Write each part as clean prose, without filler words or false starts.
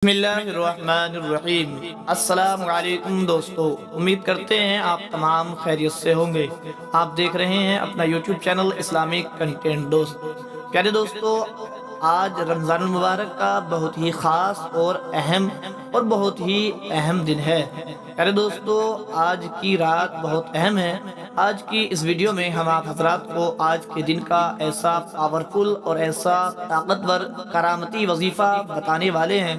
बिस्मिल्लाहिर्रहमानिर्रहीम। अस्सलाम वालेकुम दोस्तों, उम्मीद करते हैं आप तमाम खैरियत से होंगे। आप देख रहे हैं अपना यूट्यूब चैनल इस्लामिक कंटेंट। प्यारे दोस्तों, आज रमज़ान मुबारक का बहुत ही ख़ास और बहुत ही अहम दिन है। प्यारे दोस्तों, आज की रात बहुत अहम है। आज की इस वीडियो में हम आप हजरात को आज के दिन का ऐसा पावरफुल और ऐसा ताकतवर करामती वजीफ़ा बताने वाले हैं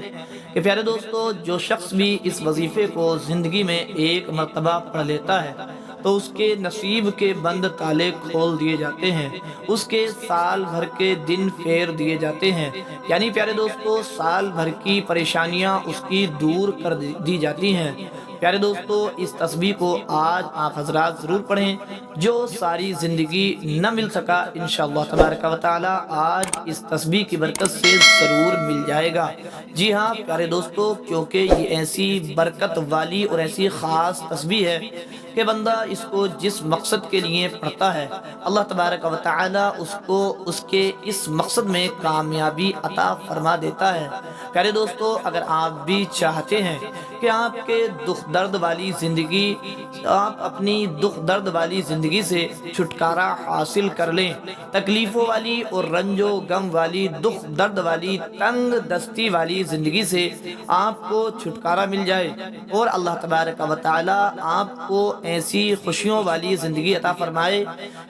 कि प्यारे दोस्तों, जो शख्स भी इस वजीफ़े को ज़िंदगी में एक मर्तबा पढ़ लेता है तो उसके नसीब के बंद ताले खोल दिए जाते हैं, उसके साल भर के दिन फेर दिए जाते हैं। यानी प्यारे दोस्तों, साल भर की परेशानियां उसकी दूर कर दी जाती हैं। प्यारे दोस्तों, इस तस्बीह को आज आप हजरात ज़रूर पढ़ें। जो सारी ज़िंदगी न मिल सका, इंशाअल्लाह तबारक व तआला आज इस तस्बीह की बरकत से ज़रूर मिल जाएगा। जी हाँ प्यारे दोस्तों, क्योंकि ये ऐसी बरकत वाली और ऐसी ख़ास तस्बीह है कि बंदा इसको जिस मकसद के लिए पढ़ता है, अल्लाह तबारक व तआला उसको उसके इस मकसद में कामयाबी अता फरमा देता है। प्यारे दोस्तों, अगर आप भी चाहते हैं कि आपके दुख दर्द वाली ज़िंदगी, आप अपनी दुख दर्द वाली ज़िंदगी से छुटकारा हासिल कर लें, तकलीफ़ों वाली और रंजो गम वाली, दुख दर्द वाली, तंग दस्ती वाली ज़िंदगी से आपको छुटकारा मिल जाए और अल्लाह तबारक व तआला आपको ऐसी खुशियों वाली ज़िंदगी अता फरमाए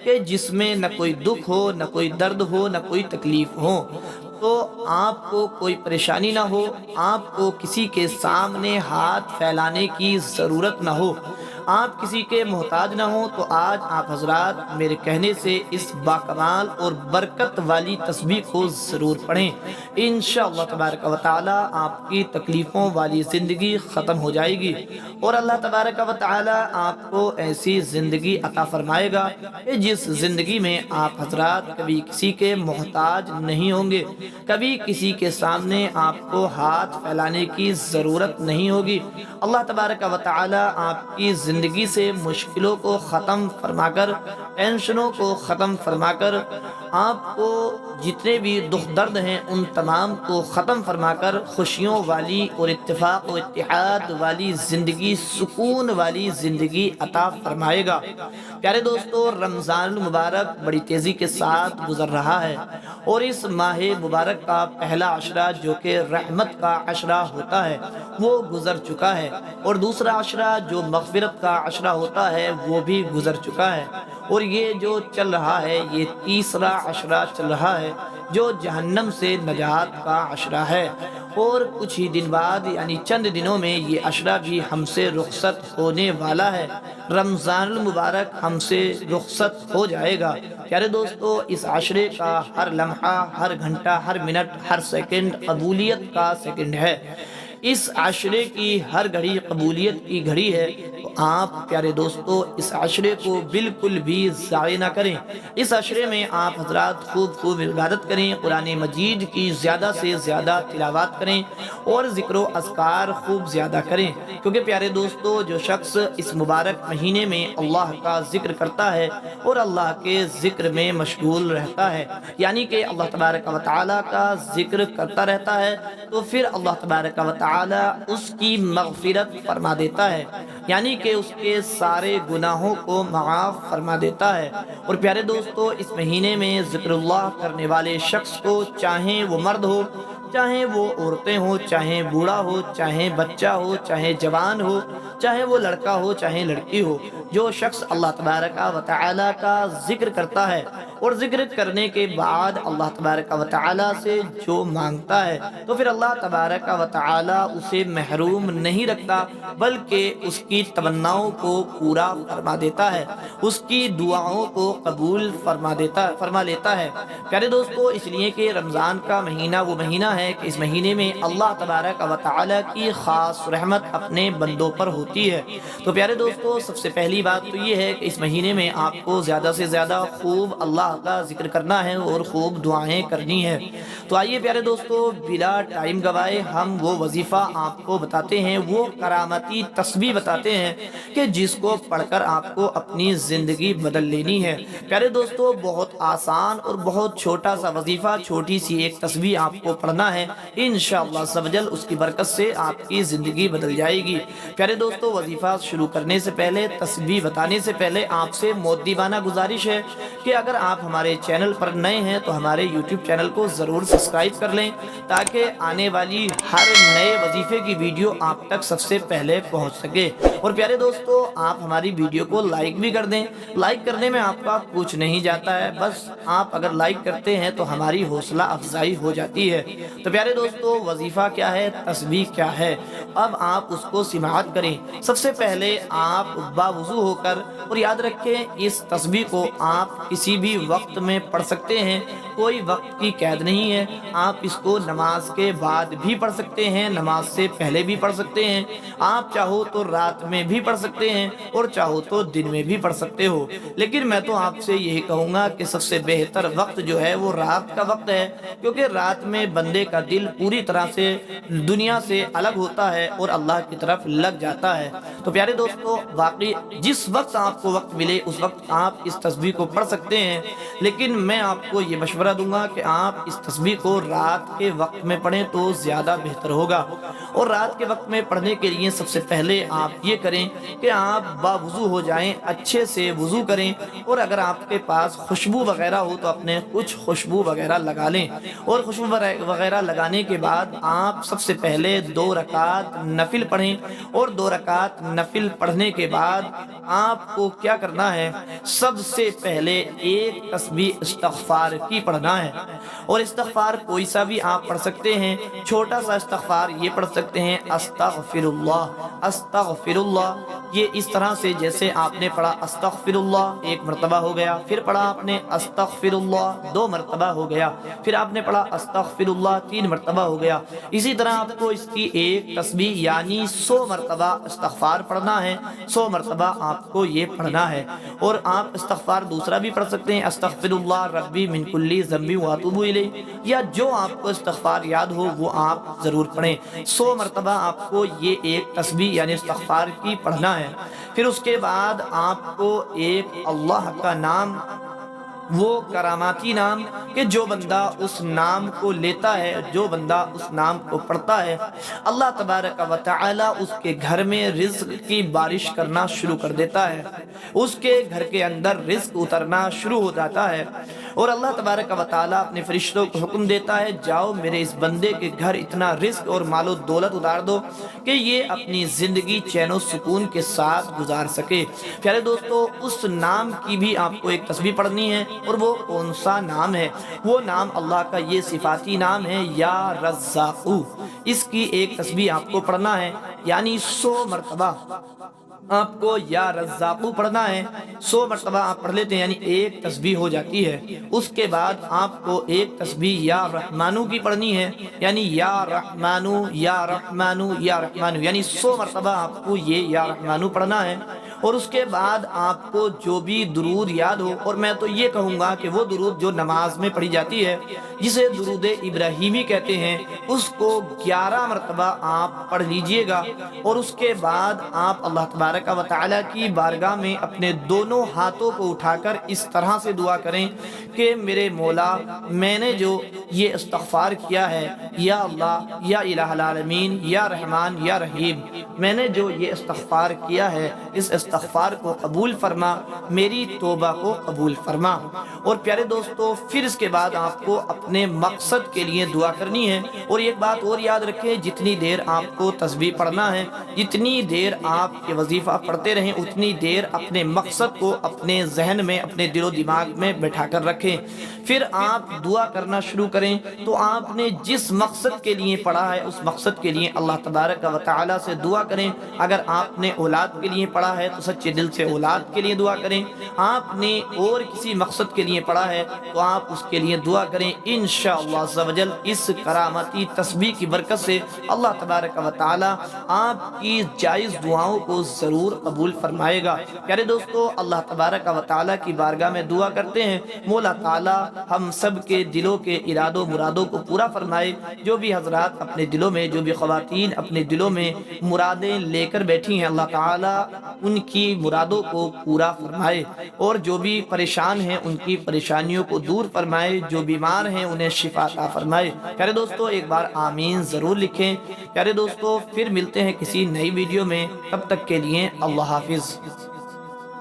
कि जिसमें न कोई दुख हो, न कोई दर्द हो, न कोई तकलीफ़ हो, तो आपको कोई परेशानी ना हो, आपको किसी के सामने हाथ फैलाने की ज़रूरत ना हो, आप किसी के मोहताज ना हो, तो आज आप हजरात मेरे कहने से इस बाकमाल और बरकत वाली तस्बीह को ज़रूर पढ़ें। इंशाअल्लाह तबारक व तआला आपकी तकलीफ़ों वाली ज़िंदगी ख़त्म हो जाएगी और अल्लाह तबारक व तआला आपको ऐसी ज़िंदगी अता फरमाएगा कि जिस ज़िंदगी में आप हजरात कभी किसी के मोहताज नहीं होंगे, कभी किसी के सामने आपको हाथ फैलाने की ज़रूरत नहीं होगी। अल्लाह तबारक व तआला आपकी ज़िंदगी से मुश्किलों को ख़त्म फरमाकर, टेंशनों को ख़त्म फरमाकर, आपको जितने भी दुख दर्द हैं उन तमाम को ख़त्म फरमाकर खुशियों वाली और इत्तेफाक व इत्तेहाद वाली ज़िंदगी, सुकून वाली ज़िंदगी अता फरमाएगा। प्यारे दोस्तों, रमज़ान मुबारक बड़ी तेज़ी के साथ गुज़र रहा है और इस माह मुबारक का पहला अशरा जो कि रहमत का अशरा होता है वो गुज़र चुका है और दूसरा अशरा जो मग़फ़िरत का अशरा होता है वो भी गुज़र चुका है और ये जो चल रहा है ये तीसरा अशरा चल रहा है जो जहन्नम से नजात का अशरा है और कुछ ही दिन बाद यानी चंद दिनों में ये अशरा भी हमसे रुखसत होने वाला है। रमज़ान मुबारक हमसे रुखसत हो जाएगा। प्यारे दोस्तों, इस अशरे का हर लम्हा, हर घंटा, हर मिनट, हर सेकंड कबूलियत का सेकंड है। इस आशरे की हर घड़ी कबूलियत की घड़ी है। तो आप प्यारे दोस्तों इस आशरे को बिल्कुल भी ज़ाय ना करें। इस आशरे में आप हजरात खूब इबादत करें, कुरान मजीद की ज़्यादा से ज़्यादा तिलावत करें और ज़िक्र व अज़कार खूब ज़्यादा करें, क्योंकि प्यारे दोस्तों जो शख्स इस मुबारक महीने में अल्लाह का ज़िक्र करता है और अल्लाह के ज़िक्र में मशगूल रहता है, यानी कि अल्लाह तबारक व तआला का ज़िक्र करता रहता है, तो फिर अल्लाह तबारक व तआला उसकी मग़फ़िरत फरमा देता है, यानी कि उसके सारे गुनाहों को माफ़ फरमा देता है। और प्यारे दोस्तों, इस महीने में ज़िक्रुल्लाह करने वाले शख्स को, चाहे वो मर्द हो, चाहे वो औरतें हो, चाहे बूढ़ा हो, चाहे बच्चा हो, चाहे जवान हो, चाहे वो लड़का हो, चाहे लड़की हो, जो शख्स अल्लाह तबारक व तआला का ज़िक्र करता है और ज़िक्र करने के बाद अल्लाह तबारक व तआला से जो मांगता है तो फिर अल्लाह तबारक व तआला उसे महरूम नहीं रखता, बल्कि उसकी तमन्नाओं को पूरा फरमा देता है, उसकी दुआओं को कबूल फरमा लेता है। प्यारे दोस्तों, इसलिए कि रमज़ान का महीना वो महीना है कि इस महीने में अल्लाह तबारक व तआला की ख़ास रहमत अपने बंदों पर होती है। तो प्यारे दोस्तों, सबसे पहली बात तो ये है कि इस महीने में आपको ज़्यादा से ज़्यादा खूब अल्लाह اللہ کا ذکر کرنا ہے اور خوب دعائیں کرنی ہے۔ تو آئیے پیارے دوستو، بلا ٹائم گوائے ہم وہ وظیفہ آپ کو بتاتے ہیں، وہ کرامتی تسبیح بتاتے ہیں کہ جس کو پڑھ کر آپ کو اپنی زندگی بدل لینی ہے۔ پیارے دوستو، بہت آسان اور بہت چھوٹا سا وظیفہ، چھوٹی سی ایک تسبیح آپ کو پڑھنا ہے، انشاءاللہ عز و جل اس کی برکت سے آپ کی زندگی بدل جائے گی۔ پیارے دوستو، وظیفہ شروع کرنے سے پہلے، تسبیح بتانے سے پہلے آپ سے مؤدبانہ گزارش ہے کہ اگر آپ ہمارے چینل پر نئے ہیں تو ہمارے یوٹیوب چینل کو ضرور سبسکرائب کر لیں تاکہ آنے والی ہر نئے وظیفے کی ویڈیو آپ تک سب سے پہلے پہنچ سکے۔ اور پیارے دوستو، آپ ہماری ویڈیو کو لائک بھی کر دیں۔ لائک کرنے میں آپ کا کچھ نہیں جاتا ہے، بس آپ اگر لائک کرتے ہیں تو ہماری حوصلہ افزائی ہو جاتی ہے۔ تو پیارے دوستو، وظیفہ کیا ہے، تسبیح کیا ہے، اب آپ اس کو سماعت کریں۔ سب سے پہلے آپ باوضو ہو کر، اور یاد رکھیں اس تسبیح کو آپ کسی بھی وقت میں پڑھ سکتے ہیں، کوئی وقت کی قید نہیں ہے۔ آپ اس کو نماز کے بعد بھی پڑھ سکتے ہیں، نماز سے پہلے بھی پڑھ سکتے ہیں، آپ چاہو تو رات میں بھی پڑھ سکتے ہیں اور چاہو تو دن میں بھی پڑھ سکتے ہو۔ لیکن میں تو آپ سے یہی کہوں گا کہ سب سے بہتر وقت جو ہے وہ رات کا وقت ہے، کیونکہ رات میں بندے کا دل پوری طرح سے دنیا سے الگ ہوتا ہے اور اللہ کی طرف لگ جاتا ہے۔ تو پیارے دوستو، واقعی جس وقت آپ کو وقت ملے اس وقت آپ اس تسبیح کو پڑھ سکتے ہیں، لیکن میں آپ کو یہ مشورہ دوں گا کہ آپ اس تسبیح کو رات کے وقت میں پڑھیں تو زیادہ بہتر ہوگا۔ اور رات کے وقت میں پڑھنے کے لیے سب سے پہلے آپ یہ کریں کہ آپ باوضو ہو جائیں، اچھے سے وضو کریں، اور اگر آپ کے پاس خوشبو وغیرہ ہو تو اپنے کچھ خوشبو وغیرہ لگا لیں، اور خوشبو وغیرہ لگانے کے بعد آپ سب سے پہلے 2 رکعت نفل پڑھیں، اور 2 رکعت نفل پڑھنے کے بعد آپ کو کیا کرنا ہے، سب سے پہلے ایک تسبیح استغفار کی پڑھنا ہے۔ اور استغفار کوئی سا بھی آپ پڑھ سکتے ہیں، چھوٹا سا استغفار یہ پڑھ سکتے ہیں، استغفر اللہ استغفر اللہ، یہ اس طرح سے جیسے آپ نے پڑھا استغفر اللہ 1 مرتبہ ہو گیا، پھر پڑھا آپ نے استغفر اللہ 2 مرتبہ ہو گیا، پھر آپ نے پڑھا استغفر اللہ 3 مرتبہ ہو گیا۔ اسی طرح آپ کو اس کی ایک تسبیح یعنی 100 مرتبہ استغفار پڑھنا ہے، 100 مرتبہ آپ کو یہ پڑھنا ہے۔ اور آپ استغفار دوسرا بھی پڑھ سکتے ہیں، استغفر اللہ ربی من کل ذنب واتوب الیہ، یا جو آپ کو استغفار یاد ہو وہ آپ ضرور پڑھیں۔ 100 مرتبہ آپ کو یہ ایک تسبیح یعنی استغفار کی پڑھنا ہے۔ پھر اس کے بعد آپ کو ایک اللہ کا نام، وہ کراماتی نام کہ جو بندہ اس نام کو لیتا ہے، جو بندہ اس نام کو پڑھتا ہے، اللہ تبارک و تعالی اس کے گھر میں رزق کی بارش کرنا شروع کر دیتا ہے، اس کے گھر کے اندر رزق اترنا شروع ہو جاتا ہے، اور اللہ تبارک و تعالی اپنے فرشتوں کو حکم دیتا ہے، جاؤ میرے اس بندے کے گھر اتنا رزق اور مال و دولت اتار دو کہ یہ اپنی زندگی چین و سکون کے ساتھ گزار سکے۔ پیارے دوستو، اس نام کی بھی آپ کو ایک تسبیح پڑھنی ہے، اور وہ کون سا نام ہے؟ وہ نام اللہ کا یہ صفاتی نام ہے، یا رزاق۔ اس کی ایک تسبیح آپ کو پڑھنا ہے، یعنی 100 مرتبہ آپ کو یا رزاق پڑھنا ہے۔ 100 مرتبہ آپ پڑھ لیتے ہیں یعنی ایک تسبیح ہو جاتی ہے۔ اس کے بعد آپ کو ایک تسبیح یا رحمانو کی پڑھنی ہے، یعنی یا رحمانو یا رحمانو یا رحمانو، یعنی 100 مرتبہ آپ کو یہ یا رحمانو پڑھنا ہے۔ اور اس کے بعد آپ کو جو بھی درود یاد ہو، اور میں تو یہ کہوں گا کہ وہ درود جو نماز میں پڑھی جاتی ہے جسے درود ابراہیمی کہتے ہیں، اس کو 11 مرتبہ آپ پڑھ لیجئے گا۔ اور اس کے بعد آپ اللہ تبارک و تعالی کی بارگاہ میں اپنے دونوں ہاتھوں کو اٹھا کر اس طرح سے دعا کریں کہ میرے مولا، میں نے جو یہ استغفار کیا ہے، یا اللہ یا الہ العالمین یا رحمان یا رحیم، میں نے جو یہ استغفار کیا ہے، اس استغفار کو قبول فرما، میری توبہ کو قبول فرما۔ اور پیارے دوستو، پھر اس کے بعد آپ کو اپنے مقصد کے لیے دعا کرنی ہے۔ اور ایک بات اور یاد رکھیں، جتنی دیر آپ کو تسبیح پڑھنا ہے، جتنی دیر آپ کے وظیفہ پڑھتے رہیں، اتنی دیر اپنے مقصد کو اپنے ذہن میں، اپنے دل و دماغ میں بٹھا کر رکھیں۔ پھر آپ دعا کرنا شروع کریں تو آپ نے جس مقصد کے لیے پڑھا ہے اس مقصد کے لیے اللہ تبارک و تعالی سے دعا کریں۔ اگر آپ نے اولاد کے لیے پڑھا ہے تو सच्चे दिल से औलाद के लिए दुआ करें। आपने और किसी मकसद के लिए पढ़ा है तो आप उसके लिए दुआ करें। इंशाअल्लाह अज़्ज़ा वजल इस करामती तस्बीह की बरकत से अल्लाह तबारक व तआला आपकी जायज़ दुआओं को ज़रूर कबूल फरमाएगा। प्यारे दोस्तों, अल्लाह तबारक व तआला की बारगाह में दुआ करते हैं, मौला ताला हम सब के दिलों के इरादों मुरादों को पूरा फरमाए। जो भी हजरात अपने दिलों में, जो भी ख़वातीन अपने दिलों में मुरादें लेकर बैठी हैं, अल्लाह ताला उनकी मुरादों को पूरा फरमाए और जो भी परेशान हैं उनकी परेशानियों को दूर फरमाए, जो बीमार हैं उन्हें शिफा अता फरमाए। प्यारे दोस्तों, एक बार आमीन ज़रूर लिखें। प्यारे दोस्तों, फिर मिलते हैं किसी नई वीडियो में, तब तक के लिए अल्लाह हाफिज़।